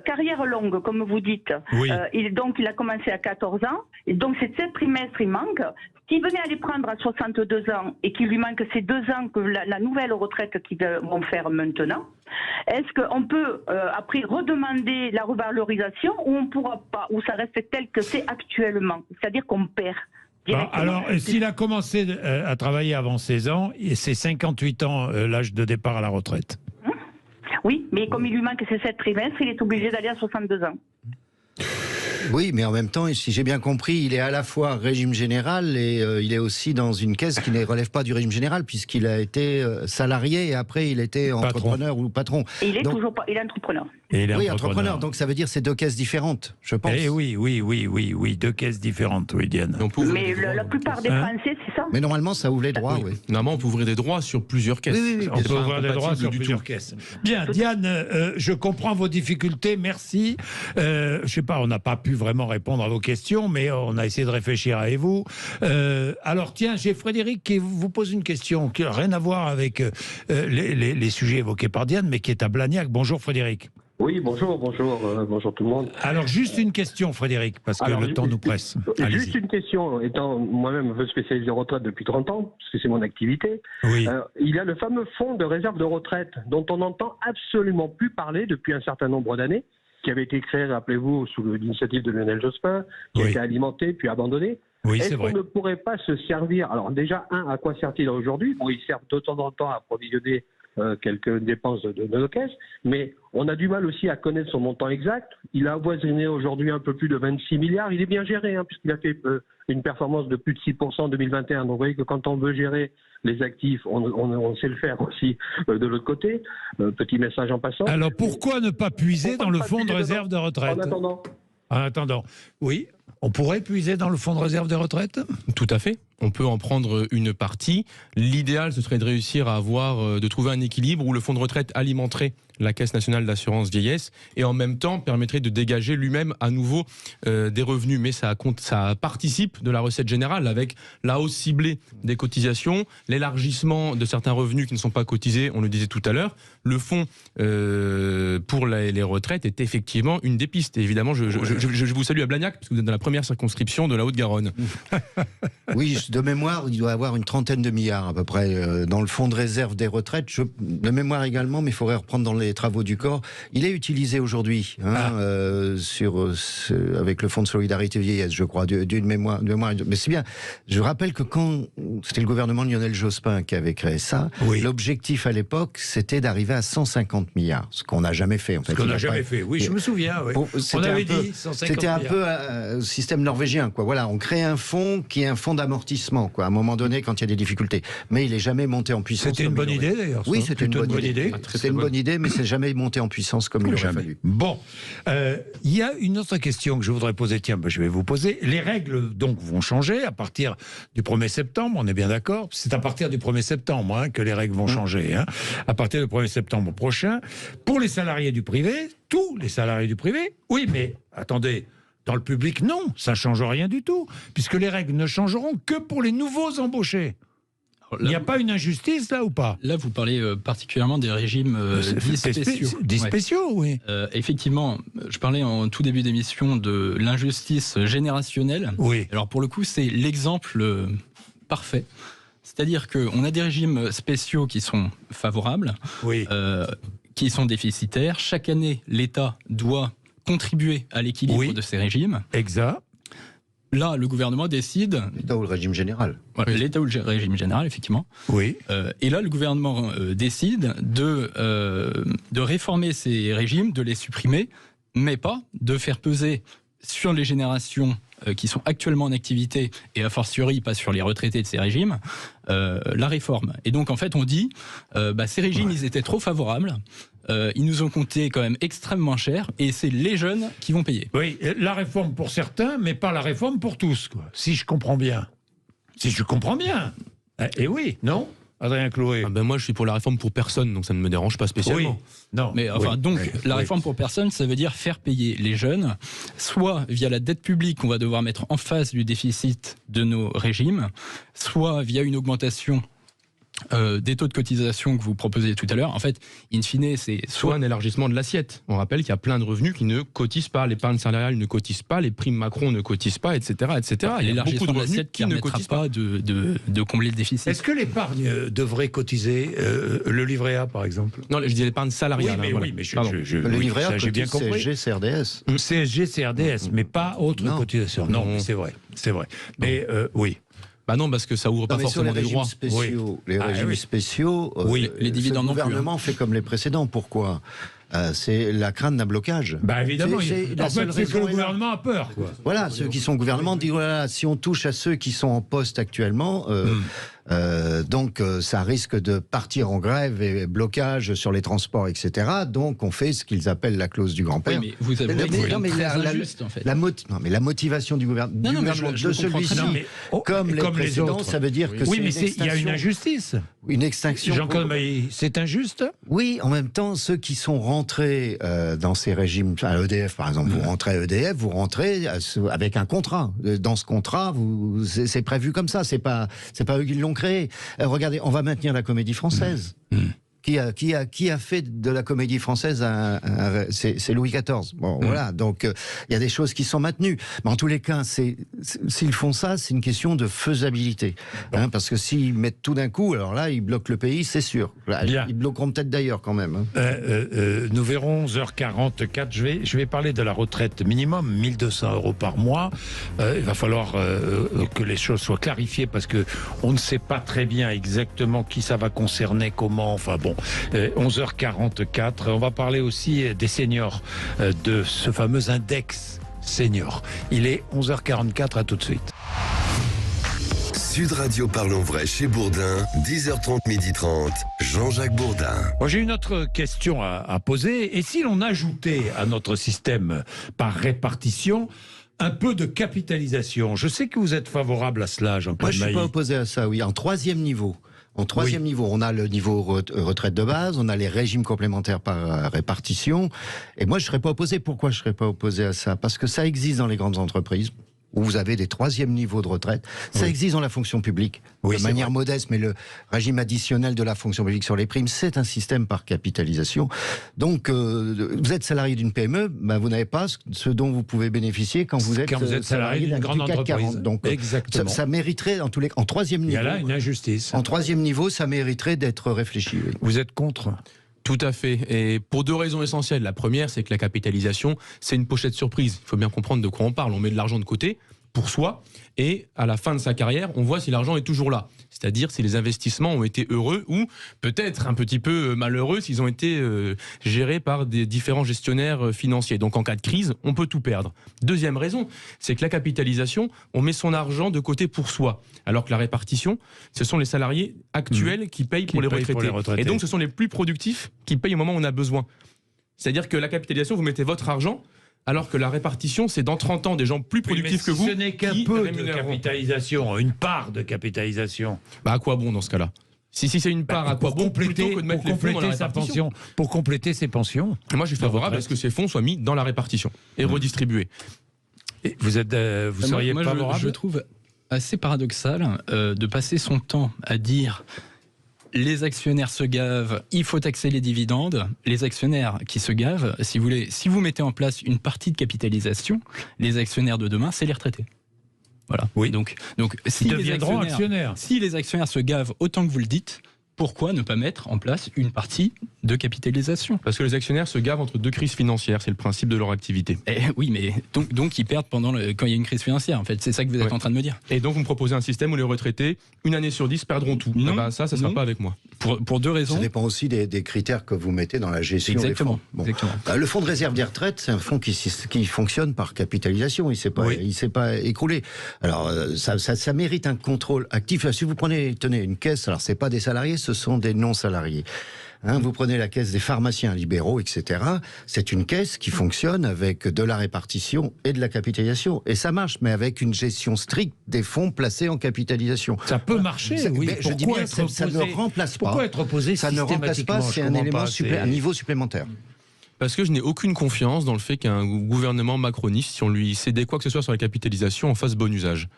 carrière longue, comme vous dites. Oui. Il a commencé à 14 ans, et donc ces 7 trimestres, il manque. S'il venait à les prendre à 62 ans et qu'il lui manque ces 2 ans que la nouvelle retraite qu'ils vont faire maintenant, est-ce qu'on peut après redemander la revalorisation ou on ne pourra pas, ou ça reste tel que c'est actuellement, c'est-à-dire qu'on perd? Alors, s'il a commencé à travailler avant 16 ans, c'est 58 ans l'âge de départ à la retraite. Oui, mais comme il lui manque ces 7 trimestres, il est obligé d'aller à 62 ans. Oui, mais en même temps, si j'ai bien compris, il est à la fois régime général et il est aussi dans une caisse qui ne relève pas du régime général puisqu'il a été salarié et après il était entrepreneur ou patron. Et il est toujours pas, il est entrepreneur. Oui, entrepreneur. Donc ça veut dire c'est 2 caisses différentes, je pense. Eh oui, 2 caisses différentes, oui, Diane. Mais la plupart des Français, c'est ça. Mais normalement, ça ouvre les droits, oui. Normalement, on peut ouvrir des droits sur plusieurs caisses. Oui. On peut ouvrir des droits sur plusieurs caisses. Bien, Diane, je comprends vos difficultés, merci. Je sais pas, on n'a pas pu vraiment répondre à vos questions, mais on a essayé de réfléchir avec vous. Alors tiens, j'ai Frédéric qui vous pose une question qui n'a rien à voir avec les sujets évoqués par Diane, mais qui est à Blagnac. Bonjour Frédéric. Oui, bonjour tout le monde. Alors juste une question Frédéric, parce que le temps nous presse. Juste une question, étant moi-même spécialisé en retraite depuis 30 ans, parce que c'est mon activité, oui. Il y a le fameux fonds de réserve de retraite dont on n'entend absolument plus parler depuis un certain nombre d'années, qui avait été créé, rappelez-vous, sous l'initiative de Lionel Jospin, qui a été alimenté puis abandonné. Oui, Est-ce c'est vrai. qu'on ne pourrait pas se servir, alors déjà, à quoi sert-il aujourd'hui? Bon, il sert de temps en temps à approvisionner quelques dépenses de nos caisses, mais on a du mal aussi à connaître son montant exact. Il a avoisiné aujourd'hui un peu plus de 26 milliards. Il est bien géré, puisqu'il a fait une performance de plus de 6% en 2021. Donc vous voyez que quand on veut gérer les actifs, on sait le faire aussi de l'autre côté. Petit message en passant. Alors pourquoi ne pas puiser dans le fonds de réserve de retraite? En attendant, oui, on pourrait puiser dans le fonds de réserve de retraite? Tout à fait. On peut en prendre une partie. L'idéal, ce serait de réussir à de trouver un équilibre où le fonds de retraite alimenterait la Caisse nationale d'assurance vieillesse et en même temps permettrait de dégager lui-même à nouveau des revenus. Mais ça participe de la recette générale avec la hausse ciblée des cotisations, l'élargissement de certains revenus qui ne sont pas cotisés, on le disait tout à l'heure. Le fonds pour les retraites est effectivement une des pistes. Et évidemment, je vous salue à Blagnac, parce que vous êtes dans la première circonscription de la Haute-Garonne. Oui, de mémoire, il doit y avoir une 30aine de milliards à peu près dans le fonds de réserve des retraites. De mémoire également, mais il faudrait reprendre dans les travaux du corps. Il est utilisé aujourd'hui avec le fonds de solidarité vieillesse, je crois, d'une mémoire. Mais c'est bien. Je rappelle que quand c'était le gouvernement de Lionel Jospin qui avait créé ça, l'objectif à l'époque, c'était d'arriver à 150 milliards, ce qu'on n'a jamais fait. En fait. Ce qu'on n'a jamais fait, oui, je me souviens. Oui. On avait dit 150 c'était un milliards. peu système norvégien, quoi. Voilà, on crée un fonds qui est un fonds d'amortissement, quoi, à un moment donné, quand il y a des difficultés. Mais il n'est jamais monté en puissance. C'était une bonne idée, d'ailleurs. Oui, c'était une bonne idée. C'était une bonne idée, mais c'est jamais monté en puissance comme il aurait fallu. Bon, il y a une autre question que je voudrais poser. Tiens, je vais vous poser. Les règles, donc, vont changer à partir du 1er septembre, on est bien d'accord. C'est à partir du 1er septembre que les règles vont changer. À partir du 1er septembre prochain. Pour les salariés du privé, tous les salariés du privé, oui, mais attendez, dans le public, non, ça ne change rien du tout, puisque les règles ne changeront que pour les nouveaux embauchés. Il n'y a pas une injustice, là, ou pas? Là, vous parlez particulièrement des régimes dits spéciaux. Dits spéciaux, oui. Effectivement, je parlais en tout début d'émission de l'injustice générationnelle. Oui. Alors, pour le coup, c'est l'exemple parfait. C'est-à-dire qu'on a des régimes spéciaux qui sont favorables, qui sont déficitaires. Chaque année, l'État doit contribuer à l'équilibre de ces régimes. Exact. Là, le gouvernement décide... L'État ou le régime général. Voilà, l'État ou le régime général, effectivement. Oui. Et là, le gouvernement décide de réformer ces régimes, de les supprimer, mais pas de faire peser sur les générations qui sont actuellement en activité, et a fortiori pas sur les retraités de ces régimes, la réforme. Et donc, en fait, on dit, ces régimes, ils étaient trop favorables, ils nous ont coûté quand même extrêmement cher, et c'est les jeunes qui vont payer. Oui, la réforme pour certains, mais pas la réforme pour tous, quoi. Si je comprends bien. Si je comprends bien. Et oui, non, Adrien Chloé? Moi, je suis pour la réforme pour personne, donc ça ne me dérange pas spécialement. Oui. Non. Mais enfin, la réforme pour personne, ça veut dire faire payer les jeunes, soit via la dette publique qu'on va devoir mettre en face du déficit de nos régimes, soit via une augmentation des taux de cotisation que vous proposiez tout à l'heure. En fait, in fine, c'est soit un élargissement de l'assiette. On rappelle qu'il y a plein de revenus qui ne cotisent pas. L'épargne salariale ne cotise pas, les primes Macron ne cotisent pas, etc. etc. L'élargissement de l'assiette qui ne permettra pas de combler le déficit. Est-ce que l'épargne devrait cotiser le livret A, par exemple? Non, je dis l'épargne salariale. Oui, mais le livret A, j'ai bien compris. CSG, CRDS. CSG, CRDS, mais pas autre cotisation. Non, c'est vrai. Mais oui. Non, parce que ça ouvre pas forcément des droits. Les régimes spéciaux, les dividendes le gouvernement fait comme les précédents. Pourquoi? C'est la crainte d'un blocage. Évidemment, c'est que le gouvernement a peur, quoi. Voilà, ceux qui sont au gouvernement disent voilà, si on touche à ceux qui sont en poste actuellement, donc ça risque de partir en grève et blocage sur les transports, etc. Donc on fait ce qu'ils appellent la clause du grand-père. Oui, mais vous avez injuste, en fait. La motivation du gouvernement, de celui-ci, comme les autres, ça veut dire que oui, mais il y a une injustice. Une extinction. Jean-Claude Mailly, c'est injuste? Oui, en même temps, ceux qui sont rentrés dans ces régimes, à EDF par exemple, vous rentrez à EDF, vous rentrez avec un contrat. Dans ce contrat, c'est prévu comme ça, c'est pas eux qui l'ont créé. Regardez, on va maintenir la Comédie Française. Qui a fait de la Comédie Française c'est Louis XIV. Bon, voilà. Donc, il y a des choses qui sont maintenues. Mais en tous les cas, s'ils font ça, c'est une question de faisabilité. Parce que s'ils mettent tout d'un coup, alors là, ils bloquent le pays, c'est sûr. Là, ils bloqueront peut-être d'ailleurs quand même. Nous verrons, 11h44. Je vais parler de la retraite minimum, 1 200 € par mois. Il va falloir que les choses soient clarifiées parce que on ne sait pas très bien exactement qui ça va concerner, comment, enfin bon. 11h44, on va parler aussi des seniors, de ce fameux index senior. Il est 11h44, à tout de suite. Sud Radio Parlons Vrai chez Bourdin, 10h30, 12h30, Jean-Jacques Bourdin. Bon, j'ai une autre question à poser. Et si l'on ajoutait à notre système par répartition un peu de capitalisation? Je sais que vous êtes favorable à cela, Jean-Claude Mailly. Moi, je ne suis pas opposé à ça, oui. En troisième niveau. En troisième niveau, on a le niveau retraite de base, on a les régimes complémentaires par répartition. Et moi, je ne serais pas opposé. Pourquoi je ne serais pas opposé à ça? Parce que ça existe dans les grandes entreprises. où vous avez des 3e niveaux de retraite. Ça existe dans la fonction publique, de manière modeste, mais le régime additionnel de la fonction publique sur les primes, c'est un système par capitalisation. Donc, vous êtes salarié d'une PME, ben, vous n'avez pas ce dont vous pouvez bénéficier quand vous êtes salarié d'une grande entreprise. Donc, ça mériterait, en 3e niveau. Il y a là une injustice. En 3e niveau, ça mériterait d'être réfléchi. Oui. Vous êtes contre ? Tout à fait. Et pour 2 raisons essentielles. La première, c'est que la capitalisation, c'est une pochette surprise. Il faut bien comprendre de quoi on parle. On met de l'argent de côté pour soi et à la fin de sa carrière, on voit si l'argent est toujours là. C'est-à-dire si les investissements ont été heureux ou peut-être un petit peu malheureux s'ils ont été gérés par des différents gestionnaires financiers. Donc en cas de crise, on peut tout perdre. Deuxième raison, c'est que la capitalisation, on met son argent de côté pour soi. Alors que la répartition, ce sont les salariés actuels qui payent pour les retraités. Et donc ce sont les plus productifs qui payent au moment où on a besoin. C'est-à-dire que la capitalisation, vous mettez votre argent, alors que la répartition, c'est dans 30 ans des gens plus productifs que vous. Ce n'est qu'un peu de capitalisation, une part de capitalisation. Bah à quoi bon dans ce cas-là ? Si c'est une part, à quoi bon plutôt que de mettre les fonds dans la répartition ? Pour compléter ses pensions. Moi, je suis favorable à ce que ces fonds soient mis dans la répartition et redistribués. Et vous seriez favorable ? Je trouve assez paradoxal de passer son temps à dire les actionnaires se gavent, il faut taxer les dividendes. Les actionnaires qui se gavent, si vous mettez en place une partie de capitalisation, les actionnaires de demain, c'est les retraités. Voilà. Oui. Donc si deviendront actionnaires. Si les actionnaires se gavent autant que vous le dites, pourquoi ne pas mettre en place une partie de capitalisation ? Parce que les actionnaires se gavent entre 2 crises financières, c'est le principe de leur activité. Oui, mais donc ils perdent quand il y a une crise financière, en fait. C'est ça que vous êtes en train de me dire. Et donc vous me proposez un système où les retraités, une année sur 10, perdront tout. Non, ça sera pas avec moi. Pour 2 raisons. Ça dépend aussi des critères que vous mettez dans la gestion des fonds. Bon. Le fonds de réserve des retraites, c'est un fonds qui fonctionne par capitalisation. Il ne s'est pas écroulé. Alors, ça mérite un contrôle actif. Si vous prenez une caisse, alors c'est pas des salariés, ce sont des non-salariés. Vous prenez la caisse des pharmaciens libéraux, etc. C'est une caisse qui fonctionne avec de la répartition et de la capitalisation. Et ça marche, mais avec une gestion stricte des fonds placés en capitalisation. Ça peut marcher, oui. Mais je dis bien, ça ne remplace pas. Pourquoi être opposé ça ne remplace pas, c'est un élément un niveau supplémentaire. Parce que je n'ai aucune confiance dans le fait qu'un gouvernement macroniste, si on lui cédait quoi que ce soit sur la capitalisation, en fasse bon usage.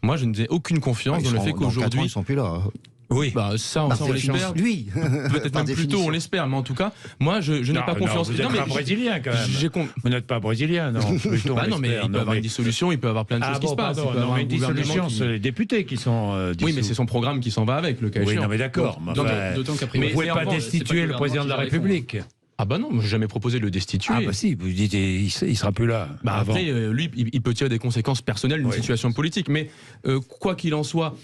Moi, je n'ai aucune confiance dans le fait qu'aujourd'hui... Ils sont plus là. Oui, ça, on l'espère. Lui, peut-être même plus tôt, on l'espère. Mais en tout cas, moi, je n'ai pas confiance. Vous n'êtes pas brésilien, quand même. Vous n'êtes pas brésilien, non. Non, mais il peut y avoir une dissolution, il peut y avoir plein de choses qui se passent. Non, mais une dissolution, c'est les députés qui sont dissous. Oui, mais c'est son programme qui s'en va avec, le cas échéant. Oui, non, mais d'accord. D'autant qu'après, vous ne pouvez pas destituer le président de la République. Ah bah non, je n'ai jamais proposé de le destituer. Ah bah si, vous dites il sera plus là. Bah après, lui, il peut tirer des conséquences personnelles d'une situation politique. Mais quoi qu'il en soit,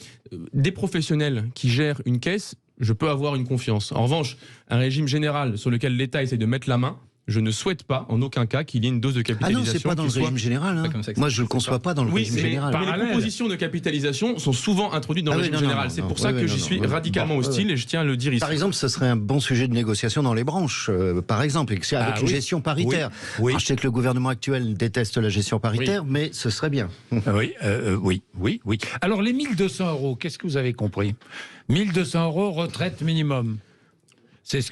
des professionnels qui gèrent une caisse, je peux avoir une confiance. En revanche, un régime général sur lequel l'État essaie de mettre la main, je ne souhaite pas, en aucun cas, qu'il y ait une dose de capitalisation. Ah non, c'est pas dans le régime général. Moi, je le conçois pas dans le régime général. Mais les propositions de capitalisation sont souvent introduites dans le régime général. C'est pour ça que j'y suis radicalement hostile et je tiens à le dire ici. Par exemple, ce serait un bon sujet de négociation dans les branches, par exemple, avec une gestion paritaire. Oui. Je sais que le gouvernement actuel déteste la gestion paritaire, mais ce serait bien. Oui. Alors, les 1 200 €, qu'est-ce que vous avez compris ? 1 200 € retraite minimum. C'est ce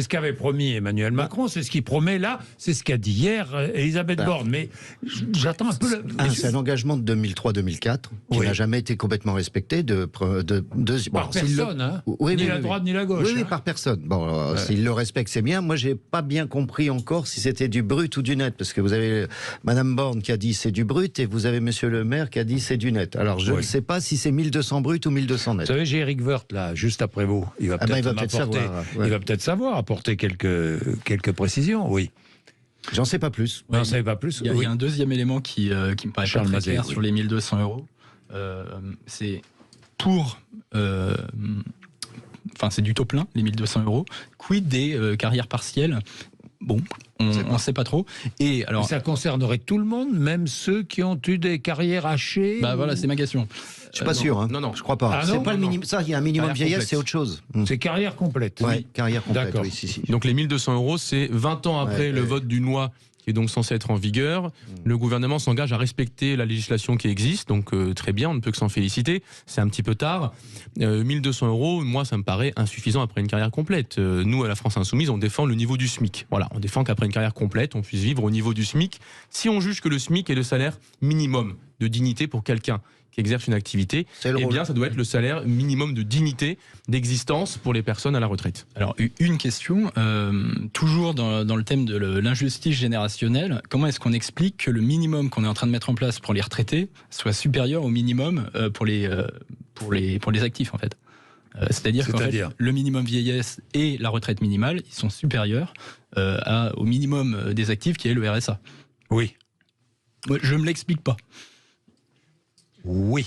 qu'avait promis Emmanuel Macron, c'est ce qu'il promet là, c'est ce qu'a dit hier Elisabeth Borne. Mais j'attends un peu... C'est un engagement de 2003-2004 qui n'a jamais été complètement respecté. Par personne, ni la droite ni la gauche. Oui, par personne. Bon, s'il le respecte, c'est bien. Moi, j'ai pas bien compris encore si c'était du brut ou du net, parce que vous avez Madame Borne qui a dit c'est du brut et vous avez Monsieur le maire qui a dit c'est du net. Alors, je ne sais pas si c'est 1 200 brut ou 1 200 net. Vous savez, j'ai Eric Woerth là, juste après vous. Il va peut-être savoir. Il va peut-être savoir, apporter quelques précisions, oui. J'en sais pas plus. J'en sais pas plus. Il y a un deuxième élément qui me paraît pas très clair sur les 1 200 €. C'est pour... c'est du taux plein, les 1 200 €. Quid des carrières partielles ? Bon, on ne sait pas trop. Et alors, ça concernerait tout le monde, même ceux qui ont eu des carrières hachées. Voilà, c'est ma question. Je suis pas sûr. Non, je crois pas. C'est pas le minimum. Ça, il y a un minimum vieillesse, c'est autre chose. C'est carrière complète. Oui, carrière complète. D'accord. Oui, si. Donc les 1 200 €, c'est 20 ans après le vote d'une loi qui est donc censé être en vigueur. Le gouvernement s'engage à respecter la législation qui existe, donc très bien, on ne peut que s'en féliciter. C'est un petit peu tard. 1 200 €, moi, ça me paraît insuffisant après une carrière complète. Nous, à la France Insoumise, on défend le niveau du SMIC. Voilà, on défend qu'après une carrière complète, on puisse vivre au niveau du SMIC. Si on juge que le SMIC est le salaire minimum de dignité pour quelqu'un qui exerce une activité, eh bien, ça doit être le salaire minimum de dignité, d'existence pour les personnes à la retraite. Alors, une question, toujours dans le thème de l'injustice générationnelle, comment est-ce qu'on explique que le minimum qu'on est en train de mettre en place pour les retraités soit supérieur au minimum pour les actifs, en fait? C'est-à-dire qu'en fait, le minimum vieillesse et la retraite minimale, ils sont supérieurs au minimum des actifs qui est le RSA. Oui. Moi, je ne me l'explique pas. Oui,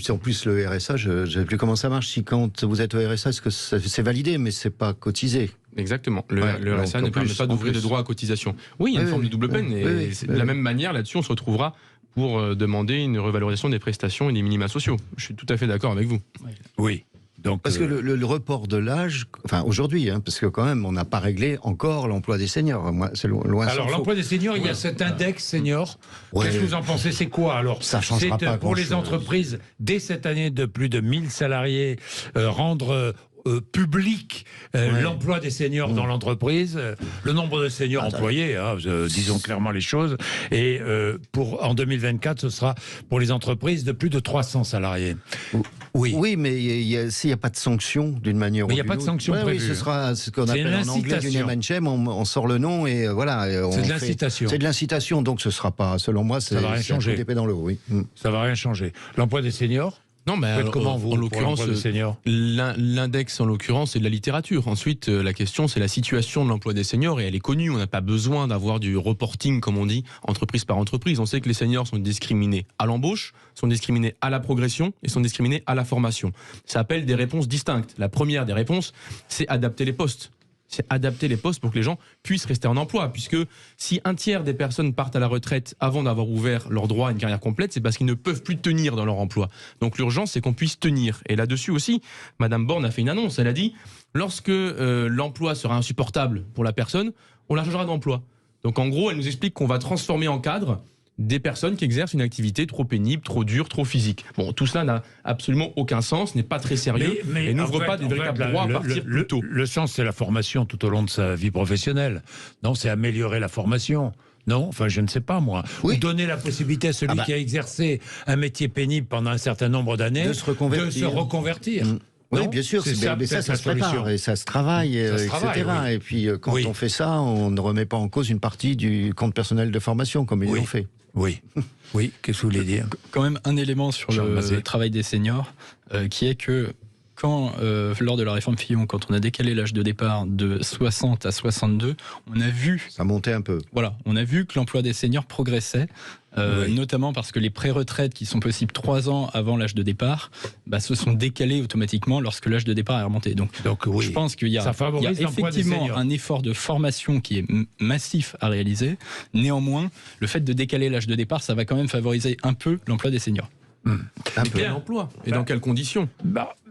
en plus le RSA, je ne sais plus comment ça marche. Si quand vous êtes au RSA, est-ce que c'est validé, mais c'est pas cotisé? Exactement. Le RSA ne permet pas d'ouvrir des droits à cotisation. Oui, il y a une forme de double peine. De la même manière, là-dessus, on se retrouvera pour demander une revalorisation des prestations et des minima sociaux. Je suis tout à fait d'accord avec vous. Oui. Donc, parce que le report de l'âge, enfin aujourd'hui, parce que quand même, on n'a pas réglé encore l'emploi des seniors. Moi, c'est loin. Alors l'emploi des seniors, il y a cet index senior. Qu'est-ce que vous en pensez? C'est quoi alors? Ça changera pas pour les entreprises dès cette année de plus de 1000 salariés, rendre public l'emploi des seniors dans l'entreprise, le nombre de seniors employés, disons clairement les choses, et en 2024, ce sera pour les entreprises de plus de 300 salariés. Oui, mais s'il n'y a pas de sanction d'une manière ou d'une autre. Il n'y a pas de sanction prévue. Oui, ce sera ce qu'on appelle en anglais du name and shame, on sort le nom et voilà. C'est de l'incitation. C'est de l'incitation, donc ce ne sera pas, selon moi, ça va rien changer. D'épée dans l'eau, oui. Ça va rien changer. L'emploi des seniors? Non, mais comment vous, en l'occurrence, l'index en l'occurrence c'est de la littérature. Ensuite, la question c'est la situation de l'emploi des seniors et elle est connue. On n'a pas besoin d'avoir du reporting comme on dit, entreprise par entreprise. On sait que les seniors sont discriminés à l'embauche, sont discriminés à la progression et sont discriminés à la formation. Ça appelle des réponses distinctes. La première des réponses, c'est adapter les postes. C'est adapter les postes pour que les gens puissent rester en emploi. Puisque si un tiers des personnes partent à la retraite avant d'avoir ouvert leur droit à une carrière complète, c'est parce qu'ils ne peuvent plus tenir dans leur emploi. Donc l'urgence, c'est qu'on puisse tenir. Et là-dessus aussi, Madame Borne a fait une annonce. Elle a dit, lorsque l'emploi sera insupportable pour la personne, on la changera d'emploi. Donc en gros, elle nous explique qu'on va transformer en cadre des personnes qui exercent une activité trop pénible, trop dure, trop physique. Bon, tout cela n'a absolument aucun sens, n'est pas très sérieux et n'ouvre pas des véritables droits à partir plus tôt. Le sens, c'est la formation tout au long de sa vie professionnelle. Non, c'est améliorer la formation. Non, enfin, je ne sais pas, moi. Oui. Ou donner la possibilité à celui qui a exercé un métier pénible pendant un certain nombre d'années de se reconvertir. Oui, non, bien sûr, mais ça se prépare et ça se travaille, etc. Oui. Et puis, quand on fait ça, on ne remet pas en cause une partie du compte personnel de formation, comme ils l'ont fait. Oui. Oui, qu'est-ce que vous voulez dire? Quand même un élément sur le travail des seniors, qui est que lors de la réforme Fillon, quand on a décalé l'âge de départ de 60 à 62, on a vu... Ça montait un peu. Voilà, on a vu que l'emploi des seniors progressait, notamment parce que les pré-retraites qui sont possibles 3 ans avant l'âge de départ se sont décalées automatiquement lorsque l'âge de départ est remonté. Donc je pense qu'il y a effectivement un effort de formation qui est massif à réaliser. Néanmoins, le fait de décaler l'âge de départ, ça va quand même favoriser un peu l'emploi des seniors. Un peu l'emploi. Et dans quelles conditions?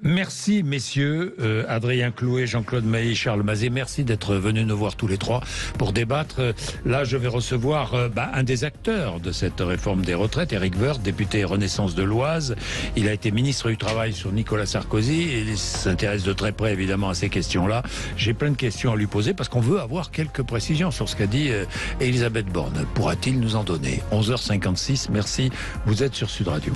Merci messieurs, Adrien Clouet, Jean-Claude Maillet, Charles Mazet, merci d'être venus nous voir tous les trois pour débattre. Là je vais recevoir un des acteurs de cette réforme des retraites, Éric Woerth, député Renaissance de l'Oise. Il a été ministre du Travail sur Nicolas Sarkozy et il s'intéresse de très près évidemment à ces questions-là. J'ai plein de questions à lui poser parce qu'on veut avoir quelques précisions sur ce qu'a dit Elisabeth Borne. Pourra-t-il nous en donner? 11h56, merci, vous êtes sur Sud Radio.